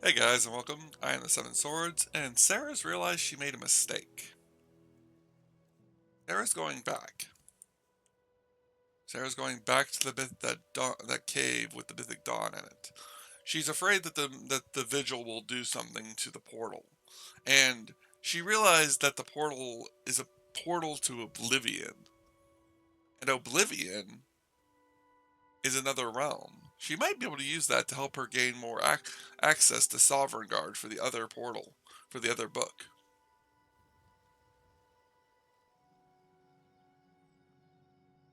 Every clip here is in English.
Hey guys, and welcome. I am the Seven Swords, and Sarah's realized she made a mistake. Sarah's going back. Sarah's going back to that cave with the mythic dawn in it. She's afraid that the vigil will do something to the portal, and she realized that the portal is a portal to oblivion, and oblivion is another realm. She might be able to use that to help her gain more access to Sovereign Guard for the other portal, for the other book.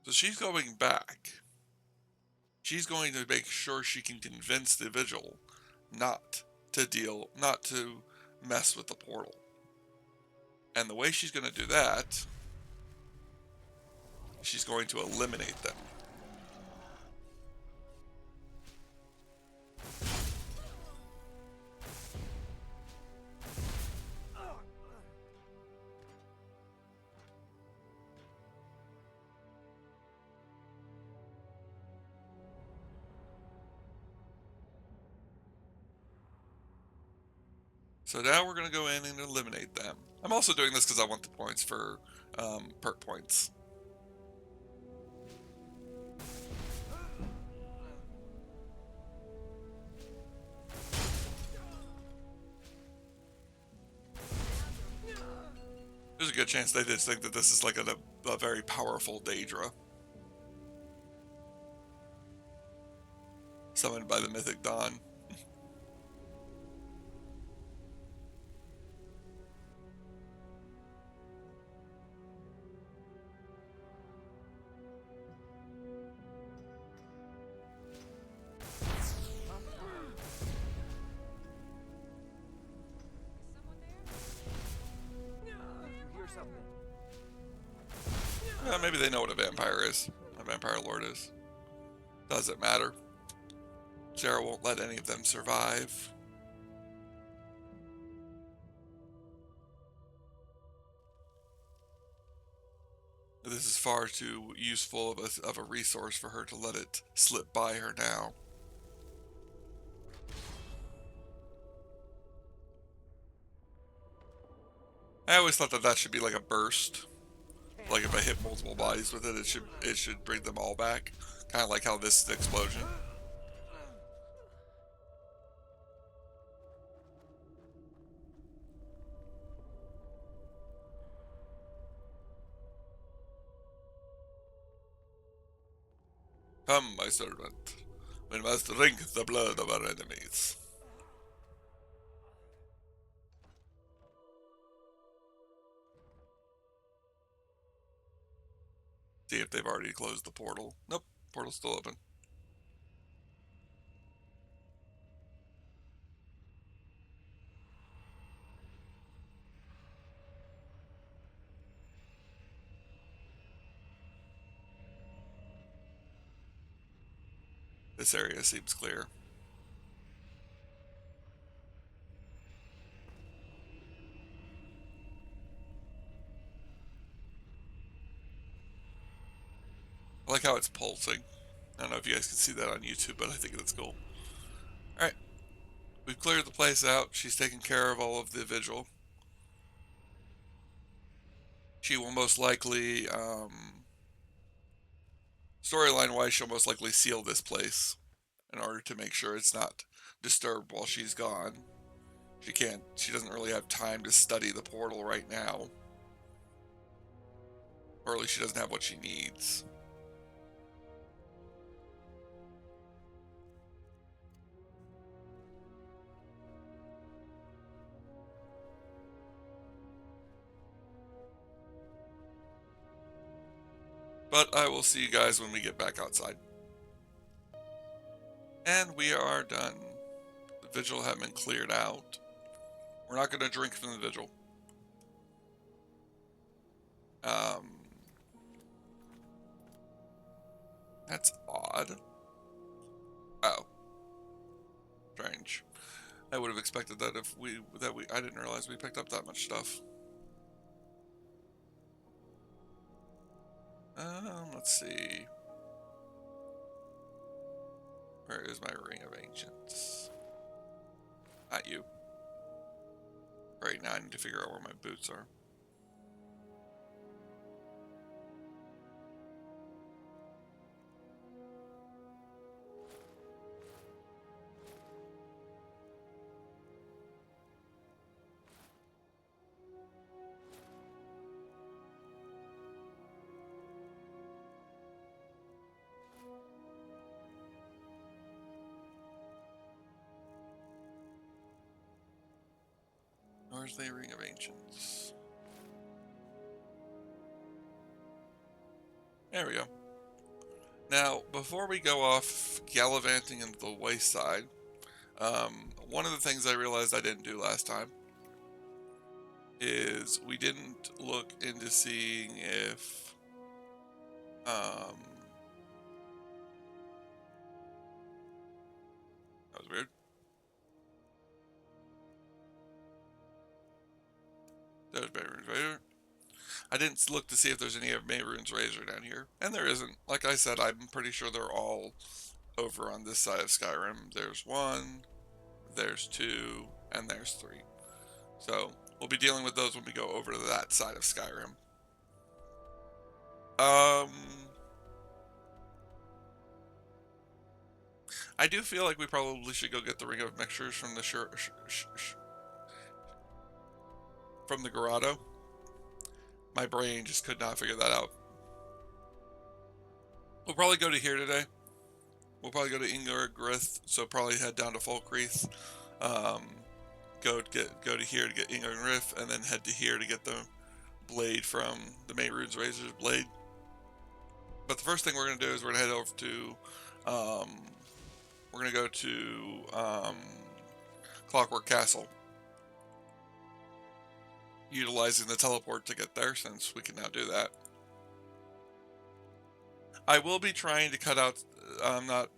So she's going back. She's going to make sure she can convince the Vigil not to mess with the portal. And the way she's going to do that, she's going to eliminate them. So now we're going to go in and eliminate them. I'm also doing this because I want the points for perk points. There's a good chance they just think that this is like a very powerful Daedra. Summoned by the Mythic Dawn. Maybe they know what a vampire is. A vampire lord is. Doesn't matter. Sarah won't let any of them survive. This is far too useful of a resource for her to let it slip by her now. I always thought that should be like a burst. Like if I hit multiple bodies with it, it should bring them all back. Kind of like how this is the explosion. Come, my servant. We must drink the blood of our enemies. See if they've already closed the portal. Nope, portal's still open. This area seems clear. I like how it's pulsing. I don't know if you guys can see that on YouTube, but I think that's cool. Alright, we've cleared the place out. She's taken care of all of the vigil. She will most likely, storyline-wise, she'll most likely seal this place in order to make sure it's not disturbed while she's gone. She doesn't really have time to study the portal right now. Or at least she doesn't have what she needs. But I will see you guys when we get back outside. And we are done. The vigil has been cleared out. We're not going to drink from the vigil. That's odd. Oh. Strange. I would have expected that I didn't realize we picked up that much stuff. Let's see. Where is my Ring of Ancients? Hi. not you. Right now I need to figure out where my boots are. Where's the Ring of Ancients? There we go. Now, before we go off gallivanting into the wayside, one of the things I realized I didn't do last time is we didn't look into seeing if that was weird. There's Mehrunes Razor. I didn't look to see if there's any of Mehrunes Razor down here, and there isn't. Like I said, I'm pretty sure they're all over on this side of Skyrim. There's 1, there's 2, and there's 3. So we'll be dealing with those when we go over to that side of Skyrim. I do feel like we probably should go get the Ring of Mixtures from the from the Grotto. My brain just could not figure that out. We'll probably go to here today. We'll probably go to Ingergrith, so probably head down to Folkreath. Go to here to get Ingergrith, and then head to here to get the blade from the Mehrunes Razor's blade. But the first thing we're going to do is we're going to head over to we're going to go to Clockwork Castle, utilizing the teleport to get there, since we can now do that. I will be trying to cut out not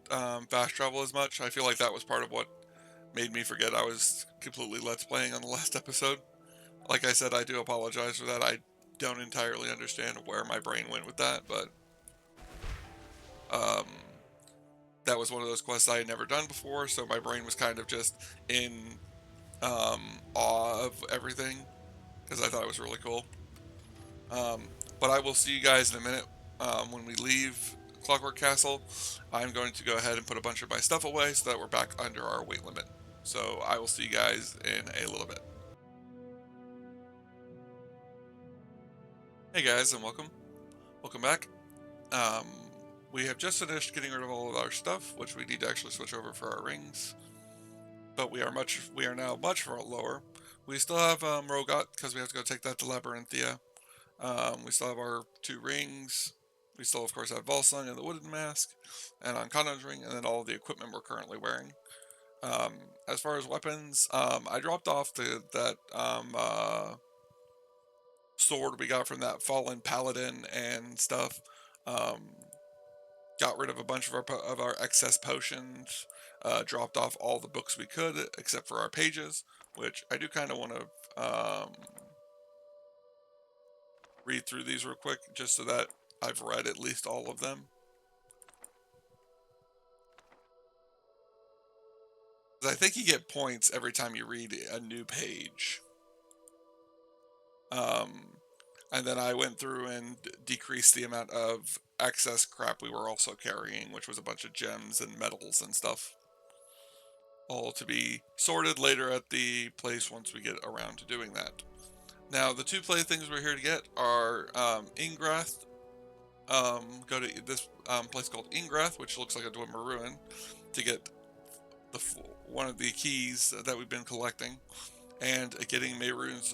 fast travel as much. I feel like that was part of what made me forget I was completely Let's Playing on the last episode. Like I said, I do apologize for that. I don't entirely understand where my brain went with that, but that was one of those quests I had never done before, so my brain was kind of just in awe of everything, because I thought it was really cool. But I will see you guys in a minute. When we leave Clockwork Castle, I'm going to go ahead and put a bunch of my stuff away so that we're back under our weight limit. So I will see you guys in a little bit. Hey guys, and welcome. Welcome back. We have just finished getting rid of all of our stuff, which we need to actually switch over for our rings. But we are now much lower. We still have Rogot, because we have to go take that to Labyrinthia. We still have our 2 rings. We still, of course, have Volsung and the Wooden Mask, and Ankanon's ring, and then all of the equipment we're currently wearing. As far as weapons, I dropped off that sword we got from that fallen paladin and stuff. Got rid of a bunch of our excess potions. Dropped off all the books we could, except for our pages, which I do kind of want to read through these real quick, just so that I've read at least all of them. I think you get points every time you read a new page. And then I went through and decreased the amount of excess crap we were also carrying, which was a bunch of gems and metals and stuff. All to be sorted later at the place once we get around to doing that. Now, the 2 playthings we're here to get are Ingrath. Go to this place called Ingrath, which looks like a Dwemer ruin, to get one of the keys that we've been collecting, and getting Mehrunes,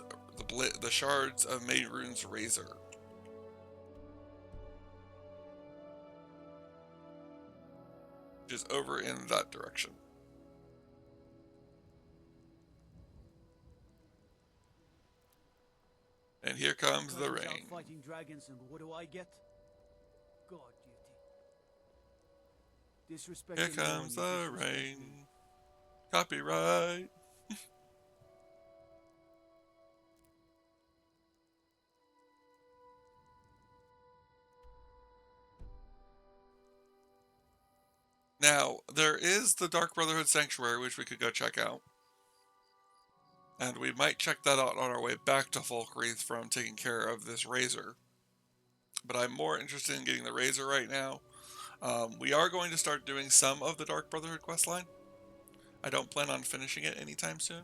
the shards of Mehrunes Razor. Which is over in that direction. And here comes the rain. Fighting dragons, and what do I get? God duty. Here comes the rain. Copyright. Now, there is the Dark Brotherhood Sanctuary, which we could go check out. And we might check that out on our way back to Folkreath from taking care of this Razor. But I'm more interested in getting the Razor right now. We are going to start doing some of the Dark Brotherhood questline. I don't plan on finishing it anytime soon,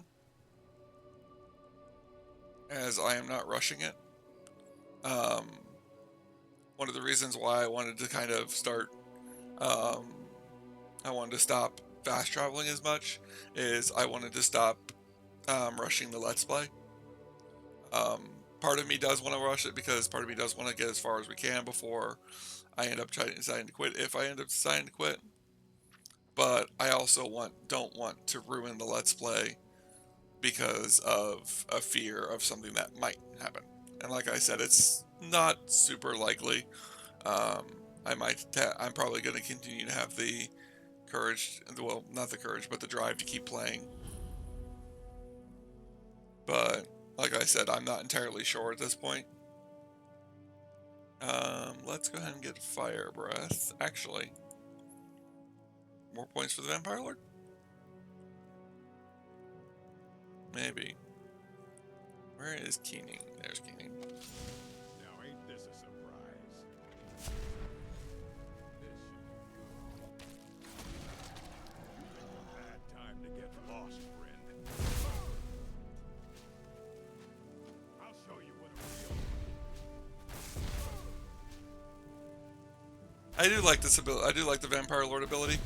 as I am not rushing it. One of the reasons why I wanted to kind of start, I wanted to stop fast traveling as much, is I wanted to stop rushing the Let's Play. Part of me does want to rush it because part of me does want to get as far as we can before I end up deciding to quit, if I end up deciding to quit. But I also don't want to ruin the Let's Play because of a fear of something that might happen. And like I said, it's not super likely. I'm probably going to continue to have the courage, well, not the courage, but the drive to keep playing. But like I said, I'm not entirely sure at this point. Let's go ahead and get Fire Breath. Actually, more points for the Vampire Lord? Maybe. Where is Keening? There's Keening. Now ain't this a surprise? This should be good. You picked a bad time to get lost, friend. I'll show you what a real I do like this ability. I do like the Vampire Lord ability.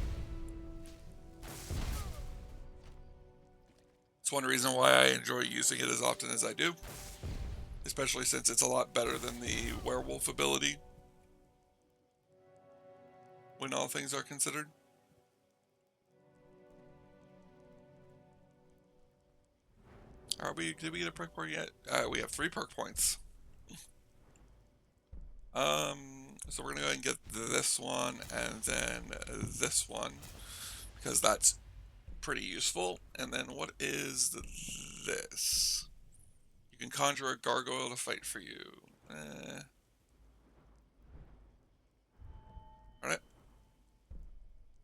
It's one reason why I enjoy using it as often as I do. Especially since it's a lot better than the Werewolf ability. When all things are considered. Did we get a perk point yet? We have 3 perk points. So we're gonna go ahead and get this one and then this one, because that's pretty useful. And then what is this? You can conjure a gargoyle to fight for you. Alright.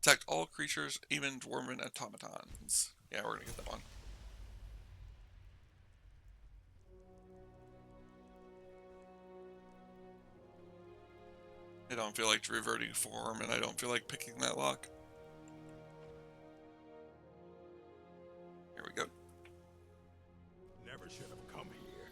Protect all creatures, even dwarven automatons. Yeah, we're gonna get that one. I don't feel like reverting form, and I don't feel like picking that lock. Here we go. never should have come here.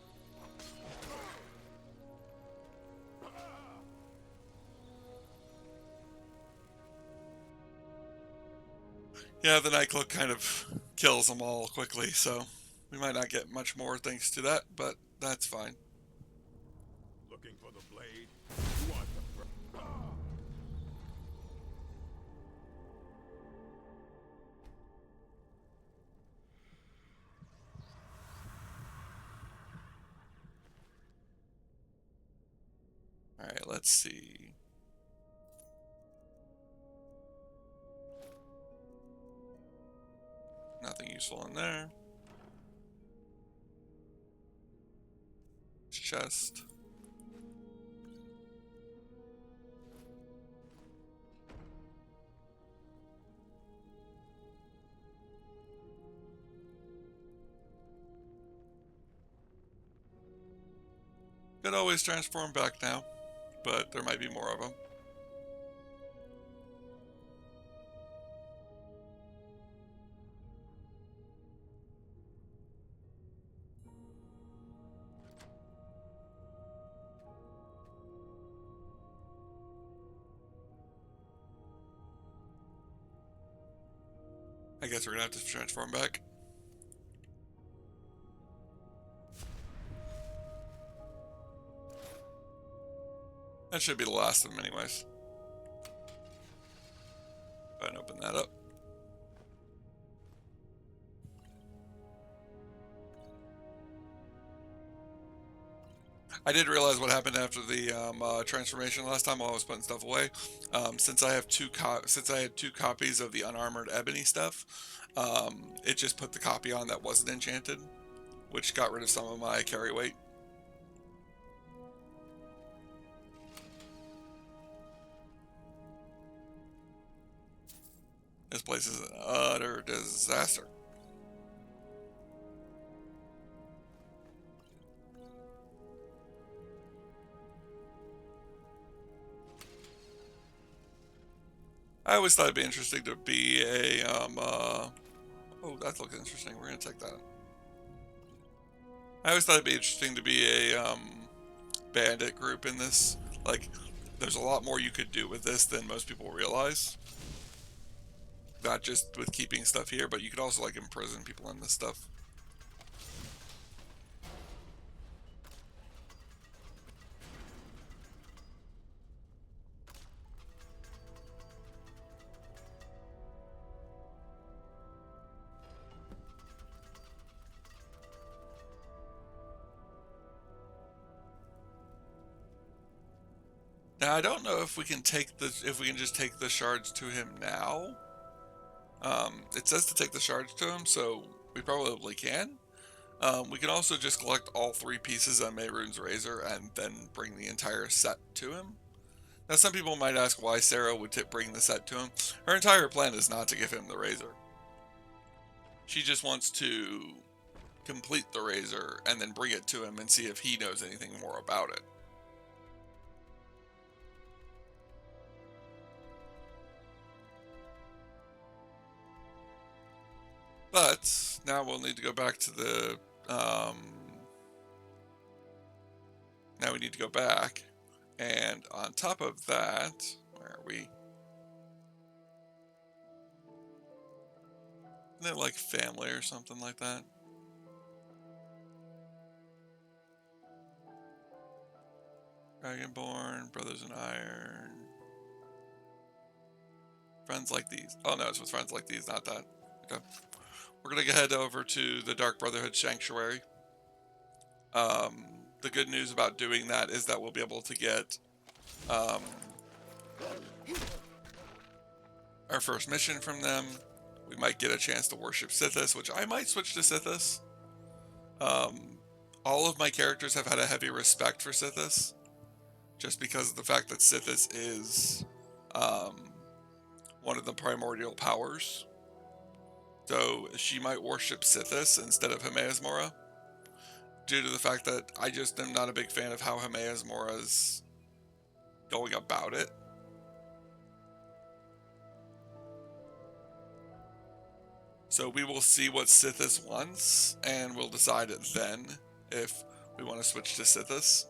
Yeah, the night cloak kind of kills them all quickly, so we might not get much more thanks to that, but that's fine. Looking for the blade? You want the Alright, let's see. Nothing useful in there. Chest. Could always transform back now, but there might be more of them. I guess we're gonna have to transform back. That should be the last of them anyways. Go ahead and open that up. I did realize what happened after the transformation last time while I was putting stuff away. Since I had two copies of the unarmored ebony stuff, it just put the copy on that wasn't enchanted, which got rid of some of my carry weight. This place is an utter disaster. I always thought it'd be interesting to be a, oh, that looks interesting. We're gonna take that. I always thought it'd be interesting to be a, bandit group in this. Like, there's a lot more you could do with this than most people realize. Not just with keeping stuff here, but you could also, like, imprison people in this stuff. Now, I don't know if we can just take the shards to him now. It says to take the shards to him, so we probably can. We can also just collect all 3 pieces of Mehrunes razor and then bring the entire set to him. Now, some people might ask why Sarah would bring the set to him. Her entire plan is not to give him the razor. She just wants to complete the razor and then bring it to him and see if he knows anything more about it. But now we'll need to go back to the, now we need to go back, and on top of that, where are we? Isn't it like family or something like that? Dragonborn, Brothers in Iron. Friends like these. Oh no, it's with friends like these, not that. Okay. We're gonna head over to the Dark Brotherhood Sanctuary. The good news about doing that is that we'll be able to get our first mission from them. We might get a chance to worship Sithis, which I might switch to Sithis. All of my characters have had a heavy respect for Sithis, just because of the fact that Sithis is one of the primordial powers. So she might worship Sithis instead of Himea's Mora, due to the fact that I just am not a big fan of how Himea's Mora is going about it. So we will see what Sithis wants, and we'll decide it then if we want to switch to Sithis.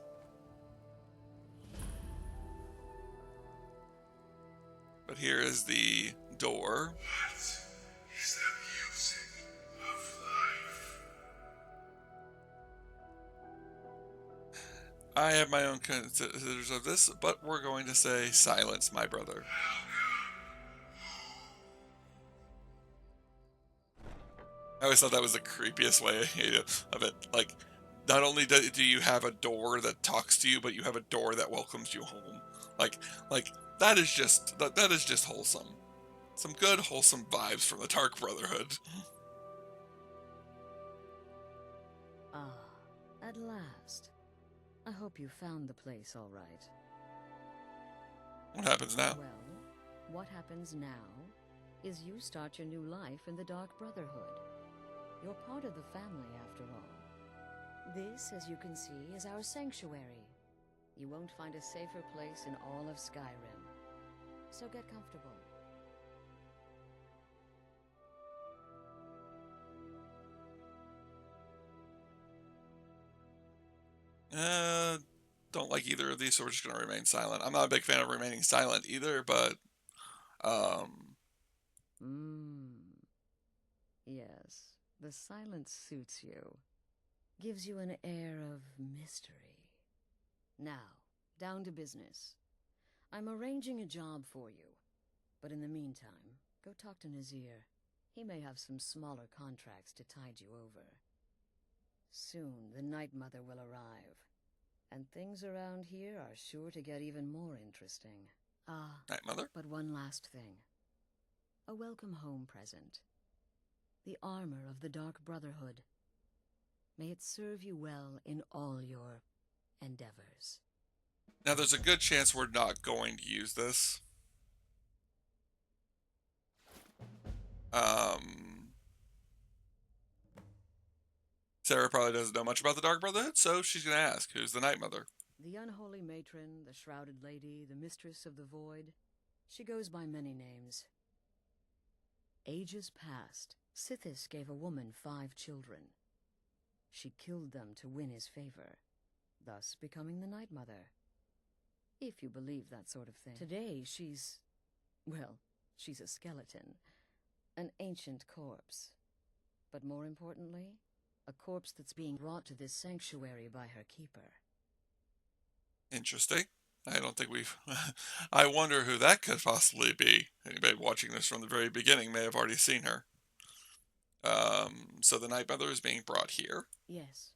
But here is the door. What is the music of life? I have my own considerators of this, but we're going to say silence, my brother. I always thought that was the creepiest way of it. Like, not only do you have a door that talks to you, but you have a door that welcomes you home. Like that is just wholesome. Some good wholesome vibes from the Dark Brotherhood. Ah, at last. I hope you found the place all right. What happens now? Well, what happens now is you start your new life in the Dark Brotherhood. You're part of the family, after all. This, as you can see, is our sanctuary. You won't find a safer place in all of Skyrim. So get comfortable. Don't like either of these, so we're just going to remain silent. I'm not a big fan of remaining silent either, but, Yes, the silence suits you. Gives you an air of mystery. Now, down to business. I'm arranging a job for you. But in the meantime, go talk to Nazir. He may have some smaller contracts to tide you over. Soon, the Night Mother will arrive. And things around here are sure to get even more interesting. Ah, Night Mother? but one last thing. A welcome home present. The armor of the Dark Brotherhood. May it serve you well in all your endeavors. Now, there's a good chance we're not going to use this. Sarah probably doesn't know much about the Dark Brotherhood, so she's going to ask, who's the Night Mother? The unholy matron, the shrouded lady, the mistress of the void. She goes by many names. Ages past, Sithis gave a woman 5 children. She killed them to win his favor, thus becoming the Night Mother. If you believe that sort of thing. Today, she's a skeleton. An ancient corpse. But more importantly, a corpse that's being brought to this sanctuary by her keeper. Interesting. I don't think we've... I wonder who that could possibly be. Anybody watching this from the very beginning may have already seen her. So the Night Mother is being brought here? Yes.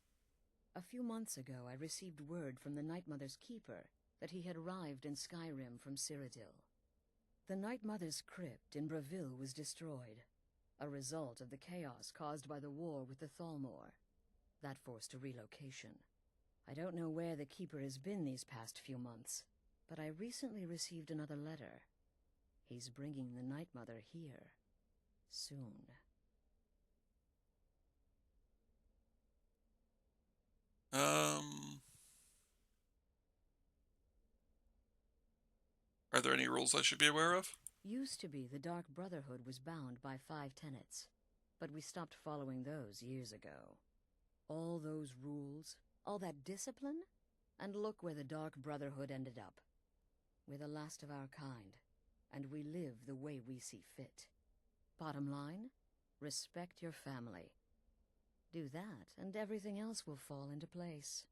A few months ago, I received word from the Night Mother's keeper that he had arrived in Skyrim from Cyrodiil. The Night Mother's crypt in Bravil was destroyed, a result of the chaos caused by the war with the Thalmor. That forced a relocation. I don't know where the Keeper has been these past few months, but I recently received another letter. He's bringing the Night Mother here. Soon. Are there any rules I should be aware of? Used to be the Dark Brotherhood was bound by 5 tenets, but we stopped following those years ago. All those rules, all that discipline, and look where the Dark Brotherhood ended up. We're the last of our kind, and we live the way we see fit. Bottom line, respect your family. Do that, and everything else will fall into place.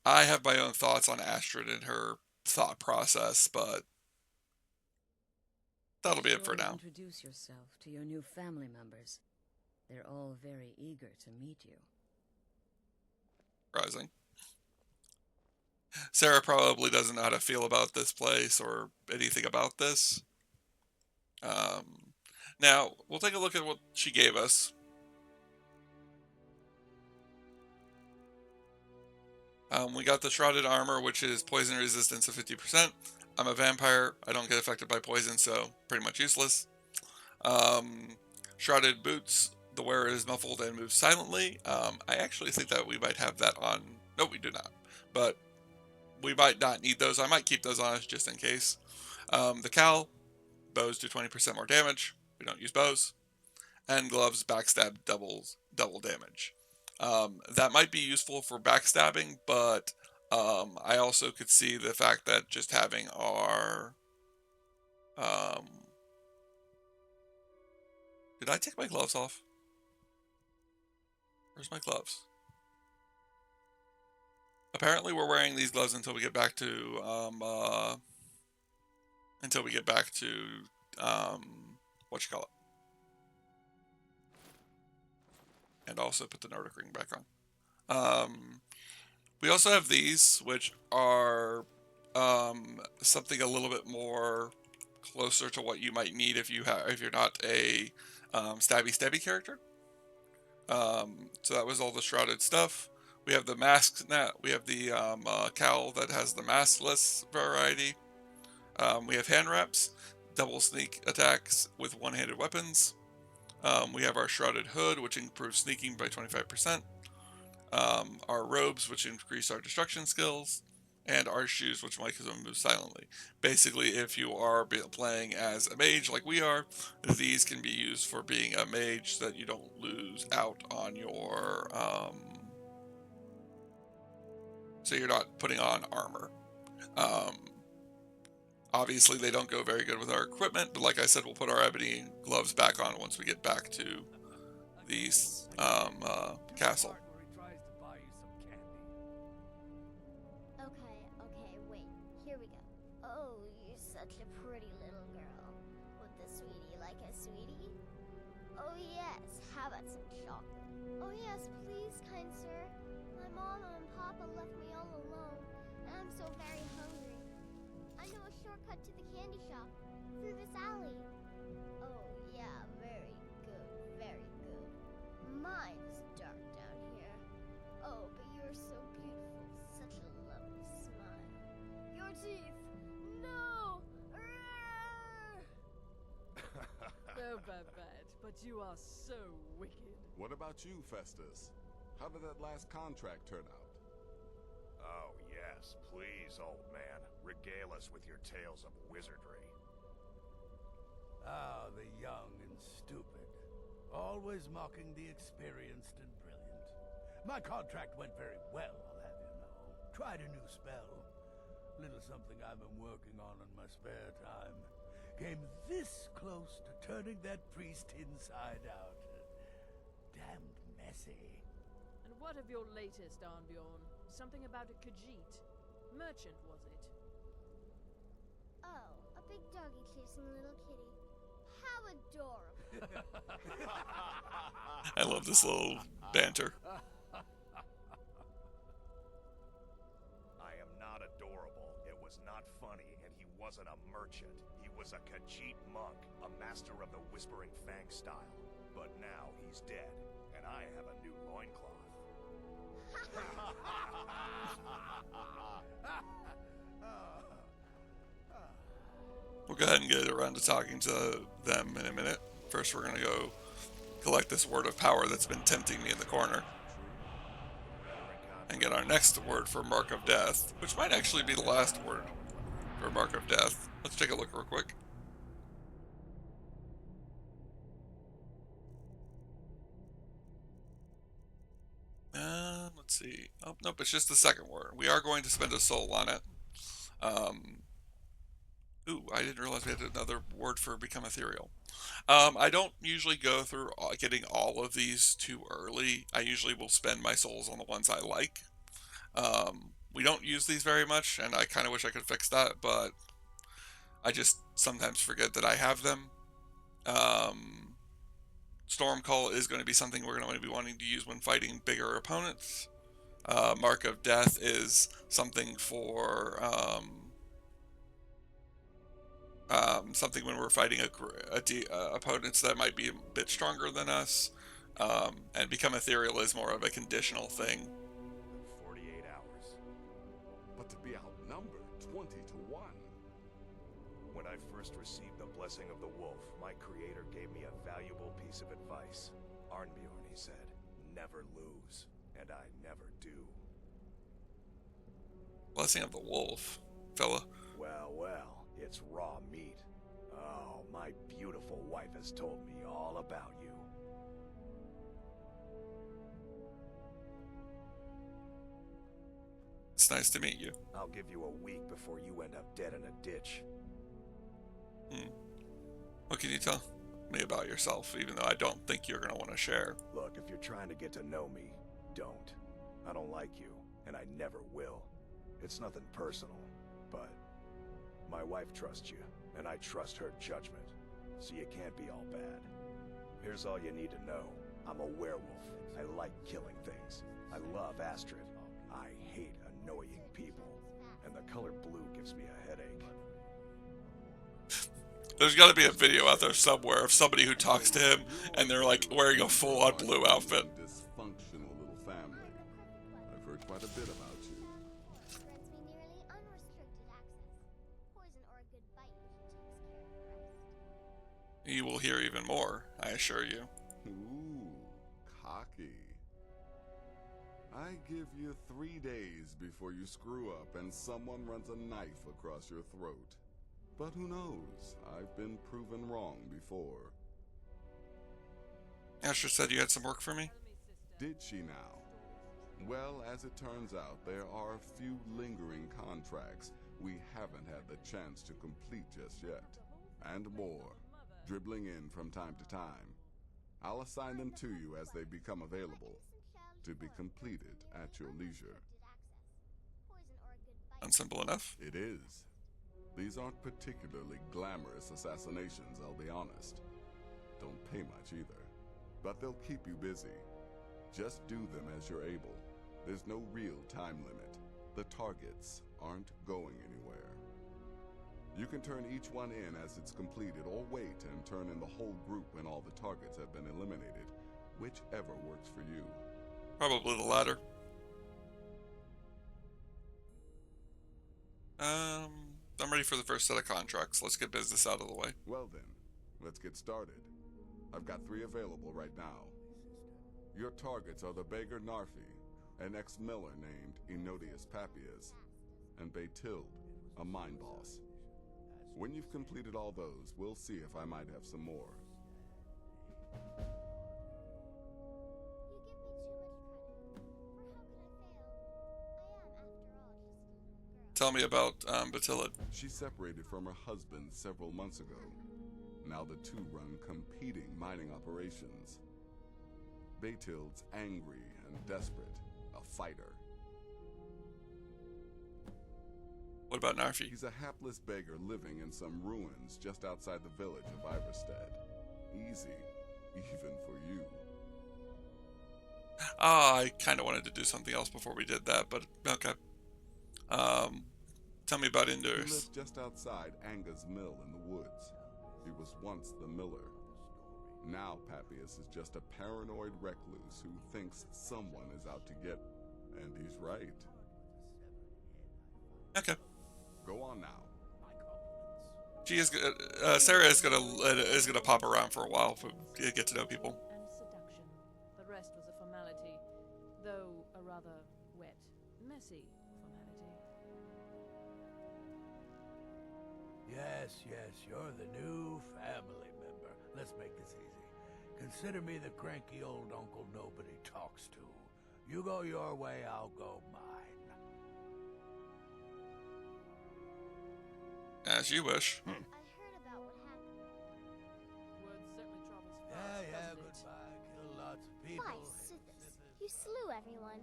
I have my own thoughts on Astrid and her thought process, but that'll be it for now. Introduce yourself to your new family members. They're all very eager to meet you. Surprising. Sarah probably doesn't know how to feel about this place or anything about this. Now, we'll take a look at what she gave us. We got the Shrouded Armor, which is poison resistance of 50%. I'm a vampire. I don't get affected by poison, so pretty much useless. Shrouded Boots. The wearer is muffled and moves silently. I actually think that we might have that on... No, we do not. But we might not need those. I might keep those on us just in case. The Cowl. Bows do 20% more damage. We don't use bows. And Gloves backstab double damage. That might be useful for backstabbing, but I also could see the fact that just having our... did I take my gloves off? Where's my gloves? Apparently we're wearing these gloves until we get back to, what you call it? And also put the Nordic ring back on. We also have these, which are something a little bit more closer to what you might need if you're not a stabby character. So that was all the shrouded stuff. We have the masks now. We have the cowl that has the maskless variety. We have hand wraps, double sneak attacks with one-handed weapons. We have our shrouded hood, which improves sneaking by 25%. Our robes, which increase our destruction skills. And our shoes, which make them move silently. Basically, if you are playing as a mage like we are, these can be used for being a mage so that you don't lose out on your... so you're not putting on armor. Obviously, they don't go very good with our equipment, but like I said, we'll put our ebony gloves back on once we get back to the castle. Okay, wait. Here we go. Oh, you're such a pretty little girl. Would the sweetie like a sweetie? Oh yes, how about some chocolate? Oh yes, please, kind sir. My mama and papa left me all alone, and I'm so very hungry. I know a shortcut to the candy shop, through this alley. Oh yeah, very good, very good. My, it's dark down here. Oh, but you're so beautiful, such a lovely smile. Your teeth! No! Oh, Babette, but you are so wicked. What about you, Festus? How did that last contract turn out? Oh, yes, please, old man. Regale us with your tales of wizardry. Ah, the young and stupid. Always mocking the experienced and brilliant. My contract went very well, I'll have you know. Tried a new spell. Little something I've been working on in my spare time. Came this close to turning that priest inside out. Damned messy. And what of your latest, Arnbjorn? Something about a Khajiit. Merchant, was it? Oh, a big doggy chasing a little kitty. How adorable. I love this little banter. I am not adorable. It was not funny, and he wasn't a merchant. He was a Khajiit monk, a master of the Whispering Fang style. But now he's dead, and I have a new loincloth. We'll go ahead and get around to talking to them in a minute. First, we're going to go collect this word of power that's been tempting me in the corner. And get our next word for Mark of Death, which might actually be the last word for Mark of Death. Let's take a look real quick. Let's see. Oh, nope, it's just the second word. We are going to spend a soul on it. Ooh, I didn't realize we had another word for become ethereal. I don't usually go through getting all of these too early. I usually will spend my souls on the ones I like. We don't use these very much, and I kind of wish I could fix that, but I just sometimes forget that I have them. Storm Call is going to be something we're going to be wanting to use when fighting bigger opponents. Mark of Death is something for something when we're fighting opponents that might be a bit stronger than us. And Become Ethereal is more of a conditional thing. 48 hours. But to be outnumbered 20 to 1. When I first received the blessing of the wolf, my creator gave me a valuable piece of advice. Arnbjorn, he said, never lose. And I never do. Blessing of the Wolf, fella. Well, well, it's raw meat. Oh, my beautiful wife has told me all about you. It's nice to meet you. I'll give you a week before you end up dead in a ditch. What can you tell me about yourself, even though I don't think you're going to want to share? Look, if you're trying to get to know me, don't. I don't like you, and I never will. It's nothing personal, but my wife trusts you, and I trust her judgment, so you can't be all bad. Here's all you need to know. I'm a werewolf. I like killing things. I love Astrid. I hate annoying people, and the color blue gives me a headache. There's got to be a video out there somewhere of somebody who talks to him, and they're like wearing a full-on blue outfit. Dysfunctional little family. I've heard quite a bit about you. Grants me nearly unrestricted access. Poison or a good bite usually takes care of the rest. You will hear even more, I assure you. Ooh, cocky. I give you 3 days before you screw up and someone runs a knife across your throat. But who knows? I've been proven wrong before. Asher said you had some work for me? Did she now? Well, as it turns out, there are a few lingering contracts we haven't had the chance to complete just yet. And more, dribbling in from time to time. I'll assign them to you as they become available, to be completed at your leisure. Unsimple enough? It is. These aren't particularly glamorous assassinations, I'll be honest. Don't pay much either. But they'll keep you busy. Just do them as you're able. There's no real time limit. The targets aren't going anywhere. You can turn each one in as it's completed, or wait and turn in the whole group when all the targets have been eliminated. Whichever works for you. Probably the latter. I'm ready for the first set of contracts. Let's get business out of the way. Well then, let's get started. I've got 3 available right now. Your targets are the beggar Narfi, an ex-miller named Enodius Papias, and Baytild, a mine boss. When you've completed all those, we'll see if I might have some more. Tell me about Batilid. She separated from her husband several months ago. Now the two run competing mining operations. Batild's angry and desperate, a fighter. What about Narfi? He's a hapless beggar living in some ruins just outside the village of Iverstead. Easy, even for you. I kind of wanted to do something else before we did that, but okay. Tell me about He Indus. lived just outside Anga's mill in the woods. He was once the miller. Now Papias is just a paranoid recluse who thinks someone is out to get... And he's right. Okay. Go on now. She is. Sarah is gonna pop around for a while to get to know people. And seduction. The rest was a formality, though a rather wet, messy formality. Yes, you're the new family member. Let's make this easy. Consider me the cranky old uncle nobody talks to. You go your way, I'll go mine. As you wish. I heard about what happened. Word certainly travels fast, Yeah, doesn't it? goodbye. Kill lots of people. Why, hate Sithis, snippets. you slew everyone.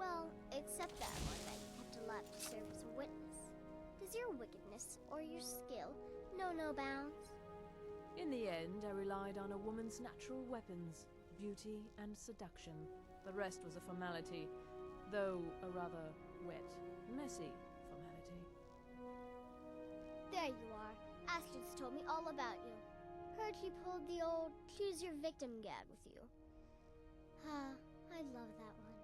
Well, except that one that you kept alive to serve as a witness. Does your wickedness or your skill know no bounds? In the end, I relied on a woman's natural weapons, beauty and seduction. The rest was a formality, though a rather wet, messy formality. There you are. Astrid's told me all about you. Heard you pulled the old choose your victim gag with you. Ah, I love that one.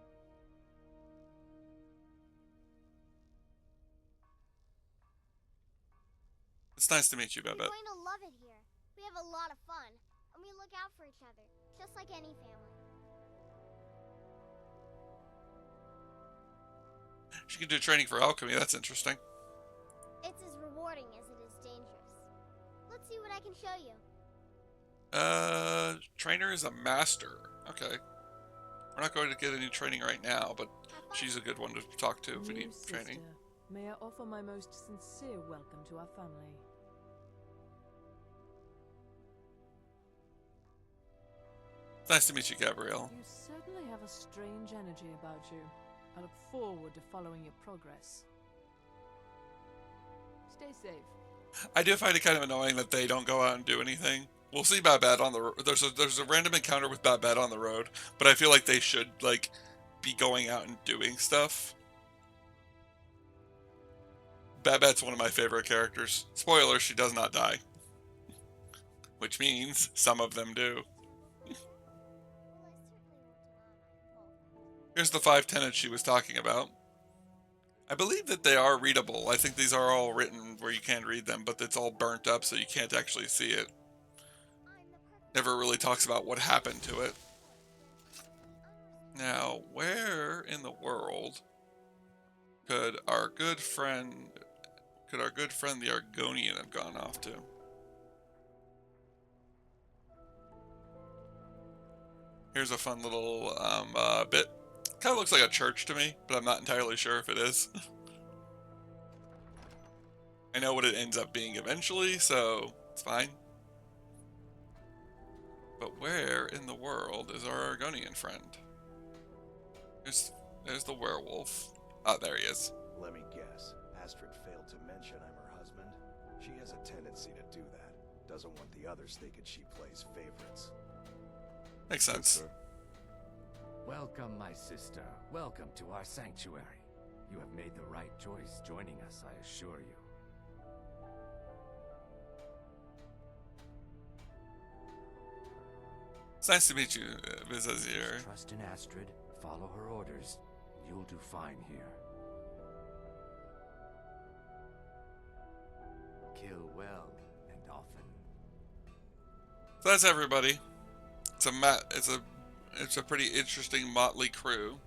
It's nice to meet you, You're Babette. going to love it here. We have a lot of fun, and we look out for each other, just like any family. She can do training for alchemy. That's interesting. It's as rewarding as it is dangerous. Let's see what I can show you. Trainer is a master. Okay. We're not going to get any training right now, but Have fun. she's a good one to talk to if we New need training. sister, may I offer my most sincere welcome to our family. It's nice to meet you, Gabrielle. You certainly have a strange energy about you. I look forward to following your progress. Stay safe. I do find it kind of annoying that they don't go out and do anything. We'll see Babette on the there's a random encounter with Babette on the road, but I feel like they should like be going out and doing stuff. Babette's one of my favorite characters. Spoiler, she does not die. Which means some of them do. Here's the 5 tenets she was talking about. I believe that they are readable. I think these are all written where you can read them, but it's all burnt up so you can't actually see it. Never really talks about what happened to it. Now, where in the world could our good friend the Argonian have gone off to? Here's a fun little bit. Kind of looks like a church to me, but I'm not entirely sure if it is. I know what it ends up being eventually, so it's fine. But where in the world is our Argonian friend? There's the werewolf. Oh, there he is. Let me guess. Astrid failed to mention I'm her husband. She has a tendency to do that. Doesn't want the others thinking she plays favorites. Makes sense. Sister, Welcome, my sister. Welcome to our sanctuary. You have made the right choice joining us, I assure you. It's nice to meet you, Vizazir. Trust in Astrid, follow her orders, and you'll do fine here. Kill well and often. So that's everybody. It's a pretty interesting motley crew.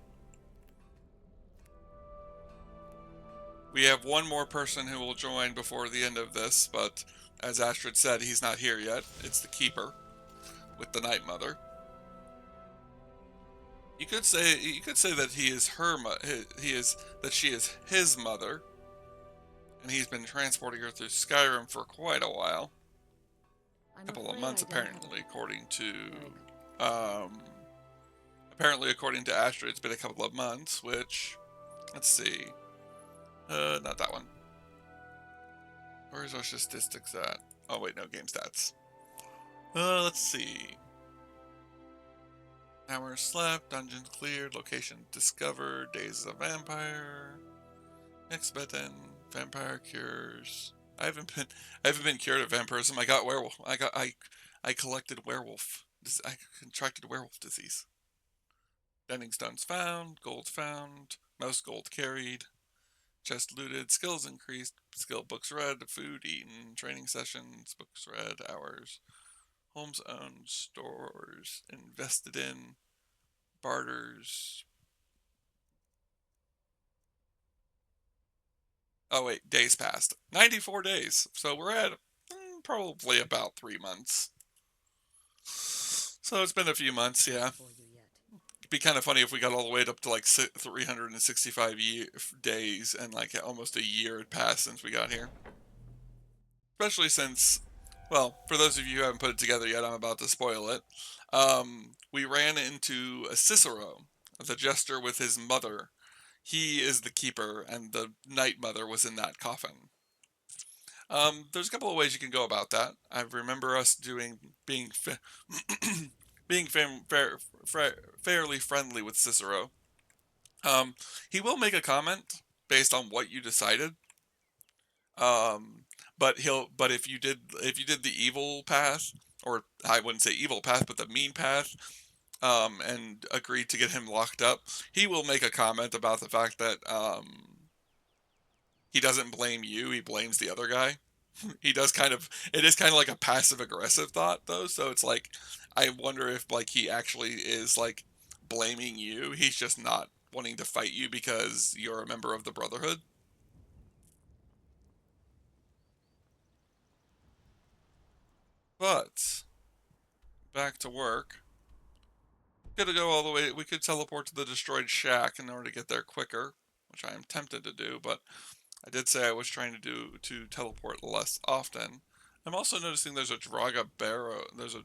We have one more person who will join before the end of this, but as Astrid said, he's not here yet. It's the Keeper with the Night Mother. You could say that he is she is his mother, and he's been transporting her through Skyrim for quite a while. A couple of months, apparently, according to Astrid, it's been a couple of months. Which, let's see, not that one. Where's our statistics at? Oh wait, no, game stats. Let's see. Hours slept, dungeons cleared, location discovered, days of vampire, next button, vampire cures. I haven't been cured of vampirism. I got werewolf. I collected werewolf. I contracted werewolf disease. Bending stones found, gold found, most gold carried, chest looted, skills increased, skill books read, food eaten, training sessions, books read, hours, homes owned, stores invested in, barters. Oh wait, days passed. 94 days. So we're at probably about 3 months. So it's been a few months, yeah. It'd be kind of funny if we got all the way up to like 365 days and like almost a year had passed since we got here. Especially since, well, for those of you who haven't put it together yet, I'm about to spoil it. We ran into a Cicero, the jester with his mother. He is the Keeper, and the Night Mother was in that coffin. There's a couple of ways you can go about that. I remember us being fairly friendly with Cicero. He will make a comment based on what you decided. But if you did the evil path, or I wouldn't say evil path, but the mean path, and agreed to get him locked up, he will make a comment about the fact that he doesn't blame you, he blames the other guy. It is kind of like a passive aggressive thought though, so it's like I wonder if like he actually is like blaming you. He's just not wanting to fight you because you're a member of the Brotherhood. But back to work. Gonna go all the way. We could teleport to the destroyed shack in order to get there quicker, which I am tempted to do, but I did say I was trying to teleport less often. I'm also noticing there's a Draga barrow. There's a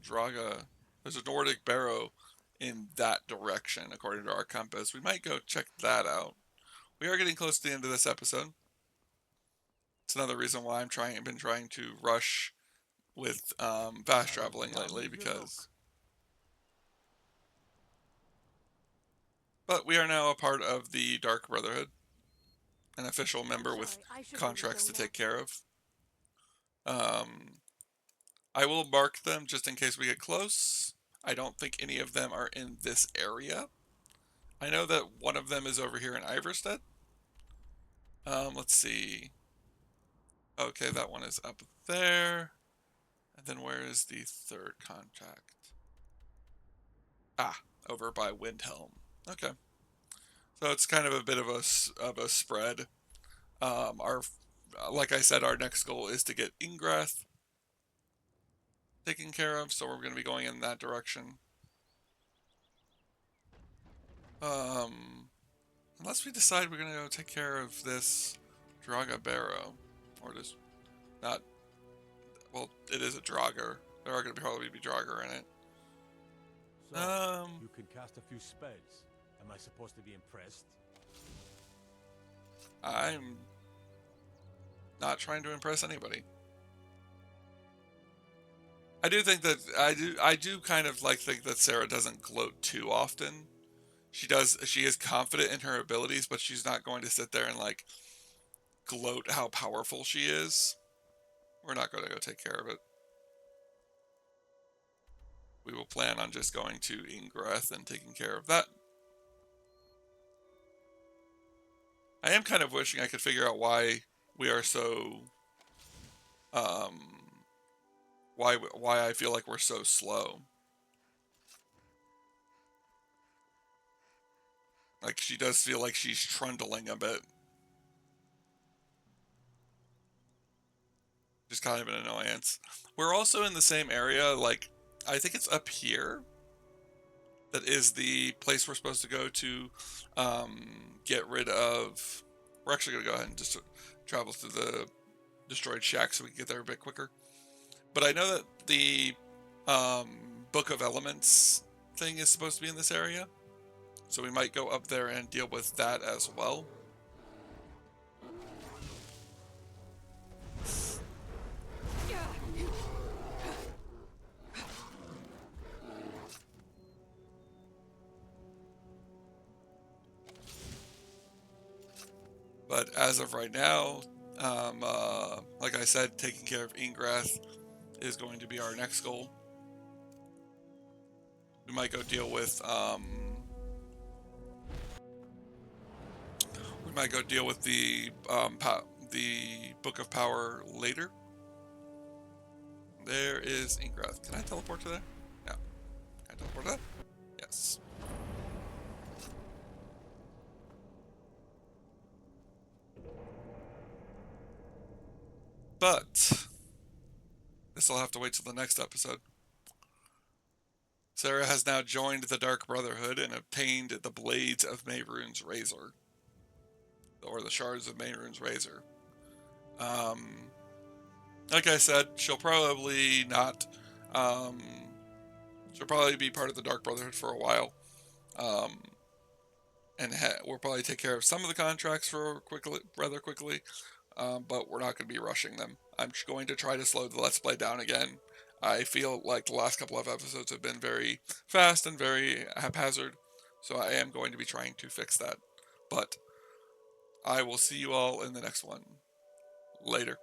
Nordic barrow in that direction, according to our compass. We might go check that out. We are getting close to the end of this episode. It's another reason why I've been trying to rush with fast traveling lately, because. But we are now a part of the Dark Brotherhood, an official member with contracts to take care of. I will mark them just in case we get close. I don't think any of them are in this area. I know that one of them is over here in Iverstead. Let's see. Okay, that one is up there. And then where is the third contact? Ah, over by Windhelm. Okay. So it's kind of a bit of a spread. Like I said, our next goal is to get Ingrath taken care of, so we're going to be going in that direction. Unless we decide we're going to go take care of this Draga Barrow, or just not. Well, it is a Draugr. There are going to probably be Draugr in it. So, you can cast a few spells. Am I supposed to be impressed? I'm not trying to impress anybody. I do think that I do kind of think that Sarah doesn't gloat too often. She is confident in her abilities, but she's not going to sit there and like gloat how powerful she is. We're not going to go take care of it. We will plan on just going to Ingrath and taking care of that. I am kind of wishing I could figure out why we are so why I feel like we're so slow. Like, she does feel like she's trundling a bit. is kind of an annoyance. We're also in the same area, like, I think it's up here. That is the place we're supposed to go to get rid of... We're actually going to go ahead and just travel through the destroyed shack so we can get there a bit quicker. But I know that the Book of Elements thing is supposed to be in this area. So we might go up there and deal with that as well. But as of right now, like I said, taking care of Ingrath is going to be our next goal. We might go deal with the Book of Power later. There is Ingrath. Can I teleport to there? No. Can I teleport to that? Yes. But this will have to wait till the next episode. Sarah has now joined the Dark Brotherhood and obtained the Blades of Mehrunes Razor. Or the Shards of Mehrunes Razor. Like I said, she'll probably not... she'll probably be part of the Dark Brotherhood for a while. And we'll probably take care of some of the contracts rather quickly. But we're not going to be rushing them. I'm just going to try to slow the Let's Play down again. I feel like the last couple of episodes have been very fast and very haphazard, so I am going to be trying to fix that. But I will see you all in the next one. Later.